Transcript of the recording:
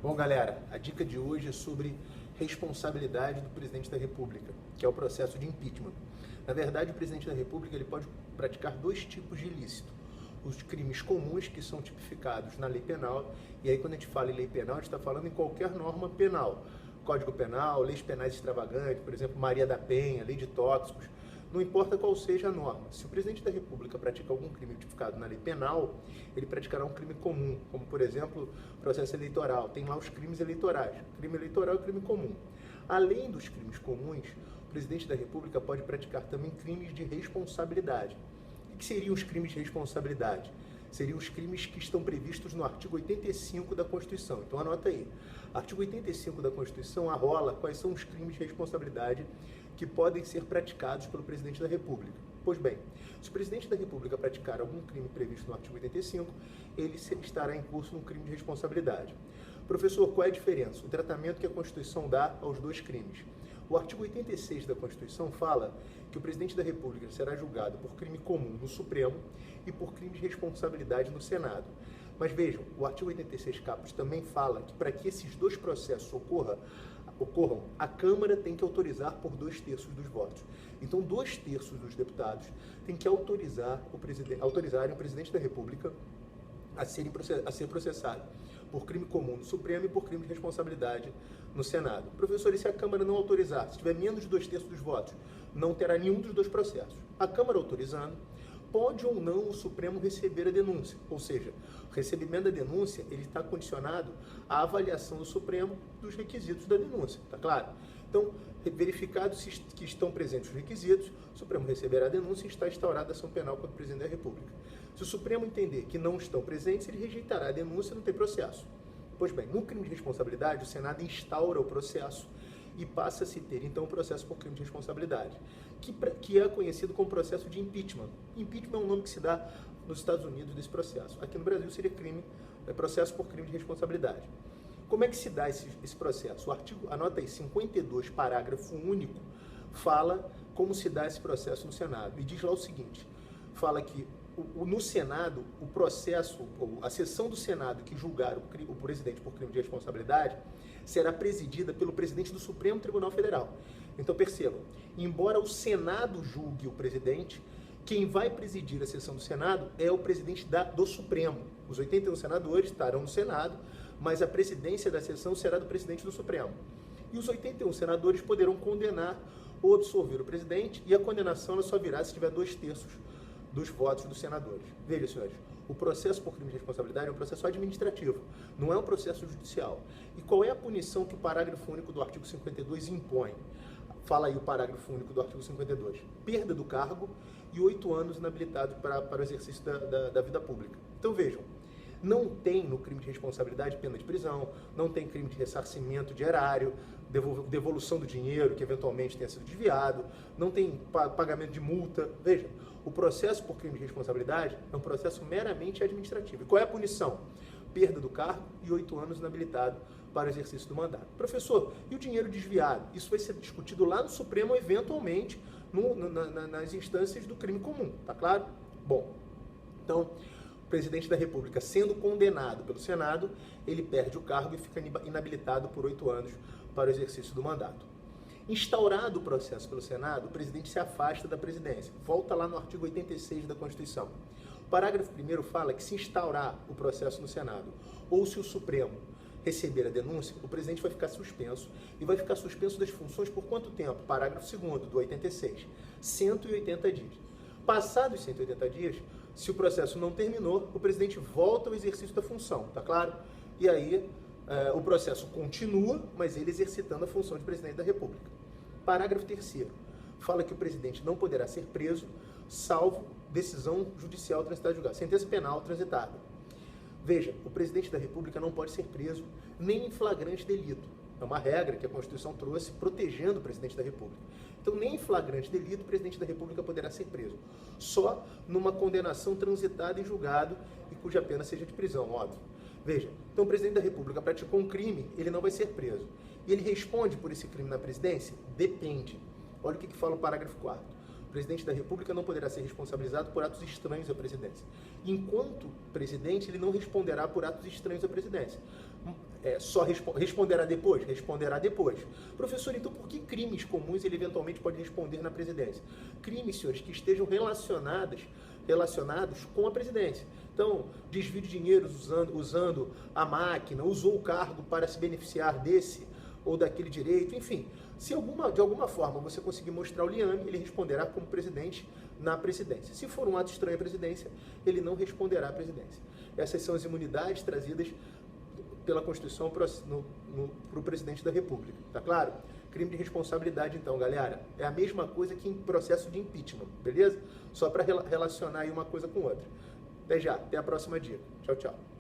Bom, galera, a dica de hoje é sobre responsabilidade do presidente da República, que é o processo de impeachment. Na verdade, o presidente da República ele pode praticar dois tipos de ilícito. Os crimes comuns, que são tipificados na lei penal, e aí quando a gente fala em lei penal, a gente está falando em qualquer norma penal. Código Penal, leis penais extravagantes, por exemplo, Maria da Penha, lei de tóxicos, não importa qual seja a norma. Se o presidente da República pratica algum crime tipificado na lei penal, ele praticará um crime comum, como, por exemplo, processo eleitoral. Tem lá os crimes eleitorais. Crime eleitoral é crime comum. Além dos crimes comuns, o presidente da República pode praticar também crimes de responsabilidade. O que seriam os crimes de responsabilidade? Seriam os crimes que estão previstos no artigo 85 da Constituição. Então anota aí. Artigo 85 da Constituição arrola quais são os crimes de responsabilidade que podem ser praticados pelo presidente da República. Pois bem, se o presidente da República praticar algum crime previsto no artigo 85, ele estará em curso num crime de responsabilidade. Professor, qual é a diferença? O tratamento que a Constituição dá aos dois crimes. O artigo 86 da Constituição fala que o presidente da República será julgado por crime comum no Supremo e por crime de responsabilidade no Senado. Mas vejam, o artigo 86 caput também fala que para que esses dois processos ocorram, a Câmara tem que autorizar por 2/3 dos votos. Então, 2/3 dos deputados têm que autorizarem o presidente da República a ser processado por crime comum no Supremo e por crime de responsabilidade no Senado. Professor, e se a Câmara não autorizar? Se tiver menos de 2/3 dos votos, não terá nenhum dos dois processos. A Câmara autorizando, pode ou não o Supremo receber a denúncia, ou seja, o recebimento da denúncia ele está condicionado à avaliação do Supremo dos requisitos da denúncia, tá claro? Então, verificados que estão presentes os requisitos, o Supremo receberá a denúncia e está instaurada a ação penal contra o presidente da República. Se o Supremo entender que não estão presentes, ele rejeitará a denúncia, não tem processo. Pois bem, no crime de responsabilidade, o Senado instaura o processo e passa a se ter, então, o processo por crime de responsabilidade, que é conhecido como processo de impeachment. Impeachment é um nome que se dá nos Estados Unidos desse processo. Aqui no Brasil seria processo por crime de responsabilidade. Como é que se dá esse processo? O artigo, anota aí, 52, parágrafo único, fala como se dá esse processo no Senado. E diz lá o seguinte, fala que no Senado, o processo, a sessão do Senado que julgar o presidente por crime de responsabilidade será presidida pelo presidente do Supremo Tribunal Federal. Então percebam, embora o Senado julgue o presidente, quem vai presidir a sessão do Senado é o presidente do Supremo. Os 81 senadores estarão no Senado, mas a presidência da sessão será do presidente do Supremo. E os 81 senadores poderão condenar ou absolver o presidente, e a condenação ela só virá se tiver 2/3 dos votos dos senadores. Veja, senhores, o processo por crime de responsabilidade é um processo administrativo, não é um processo judicial. E qual é a punição que o parágrafo único do artigo 52 impõe? Fala aí o parágrafo único do artigo 52. Perda do cargo e 8 anos inabilitado para o exercício da vida pública. Então vejam, não tem no crime de responsabilidade pena de prisão, não tem crime de ressarcimento de erário, devolução do dinheiro que eventualmente tenha sido desviado, não tem pagamento de multa. Veja, o processo por crime de responsabilidade é um processo meramente administrativo. E qual é a punição? Perda do cargo e 8 anos inabilitado para o exercício do mandato. Professor, e o dinheiro desviado? Isso vai ser discutido lá no Supremo, eventualmente, nas instâncias do crime comum, tá claro? Bom, então, o presidente da República, sendo condenado pelo Senado, ele perde o cargo e fica inabilitado por 8 anos para o exercício do mandato. Instaurado o processo pelo Senado, o presidente se afasta da presidência. Volta lá no artigo 86 da Constituição. O parágrafo 1º fala que se instaurar o processo no Senado, ou se o Supremo receber a denúncia, o presidente vai ficar suspenso, e vai ficar suspenso das funções por quanto tempo? Parágrafo 2º do 86, 180 dias. Passados 180 dias, se o processo não terminou, o presidente volta ao exercício da função, tá claro? E aí, o processo continua, mas ele exercitando a função de presidente da República. Parágrafo 3º fala que o presidente não poderá ser preso, salvo decisão judicial transitada em julgado, sentença penal transitada. Veja, o presidente da República não pode ser preso nem em flagrante delito. É uma regra que a Constituição trouxe protegendo o presidente da República. Então, nem em flagrante delito o presidente da República poderá ser preso. Só numa condenação transitada em julgado e cuja pena seja de prisão, óbvio. Veja, então o presidente da República praticou um crime, ele não vai ser preso. E ele responde por esse crime na presidência? Depende. Olha o que fala o parágrafo 4º. O presidente da República não poderá ser responsabilizado por atos estranhos à presidência. Enquanto presidente, ele não responderá por atos estranhos à presidência. responderá depois? Responderá depois. Professor, então por que crimes comuns ele eventualmente pode responder na presidência? Crimes, senhores, que estejam relacionados com a presidência. Então, desvio de dinheiro usando a máquina, usou o cargo para se beneficiar desse ou daquele direito, enfim. Se de alguma forma você conseguir mostrar o liame, ele responderá como presidente na presidência. Se for um ato estranho à presidência, ele não responderá à presidência. Essas são as imunidades trazidas pela Constituição para o presidente da República, tá claro? Crime de responsabilidade, então, galera, é a mesma coisa que em processo de impeachment, beleza? Só para relacionar aí uma coisa com outra. Até já, até a próxima dica. Tchau, tchau.